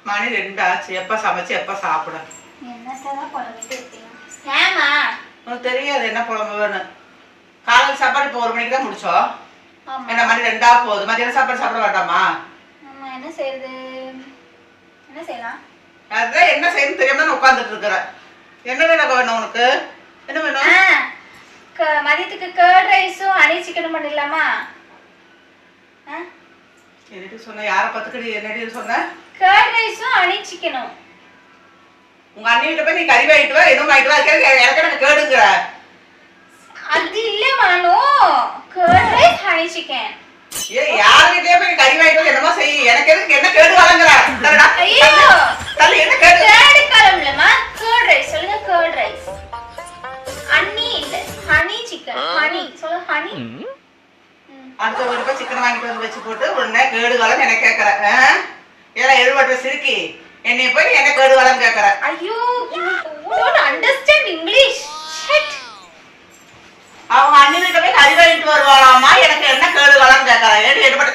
மணி 2 ஆச்சு. எப்ப சமைச்சு எப்ப சாப்பிட? என்னத்தான் குழம்பிட்டு இருக்கீங்க? ஏமா உனக்கு தெரியாது என்ன குழம்புன்னு? காலையில் சாப்பாடு இப்போ 1 மணிக்கு தான் முடிச்சோம். என்ன மணி 2 ஆக போகுது. மதியானம் சாப்பாடு சாப்பிட வேண்டாமா? ஆமா, என்ன செய்யுது? என்ன செய்யலாம்? அதான் என்ன செய்யணும் தெரியாம தான் உட்காந்துட்டு இருக்கிறேன். என்ன வேணும் உனக்கு? என்ன வேணும்? மதியத்துக்கு கர்ட் ரைஸும் ஹனி சிக்கனும் பண்ணிடலாமா? என்னடி சொன்ன? யாரை பார்த்துக்கடி என்னடி சொன்ன? கர்ட் ரைஸும் ஹனி சிக்கனும். உங்க அண்ணி கிட்ட போய் நீ கறி வாங்கிட்டு வா, எதுவும் வாங்கிட்டு வா. எனக்கு கேடுங்கிற அது இல்ல மானோ. Curd rice honey chicken. யாருகிட்டயே போய் கறி வாங்கிட்டு வா, என்னமோ செய். எனக்கு எதுக்கு என்ன கேடு வழங்குற? ஐயோ தள்ளி என்ன கேடு? கேடு காலம்லமா. கர்ட் ரைஸ் சொல்லுங்க. Curd rice. ஹனி இல்ல, ஹனி சிக்கன். ஹனி சொல்லுங்க. ஹனி. அடுத்த ஒரு ரூபாய் சிக்கன் வாங்கிட்டு வந்து வச்சு போட்டு உடனே கேடு காலம் என்ன கேட்கற? ஏன்னா 7 சிரிக்கி என்னைய போய் என்ன கேடு காலம் கேட்கற? ஐயோ, you don't understand English. Shit. அவங்க அண்ணி கிட்ட போய் கறி வாங்கிட்டு வருவாளாமா, எனக்கு என்ன கேடு காலம் கேட்கற? ஏடி எடுபட்டு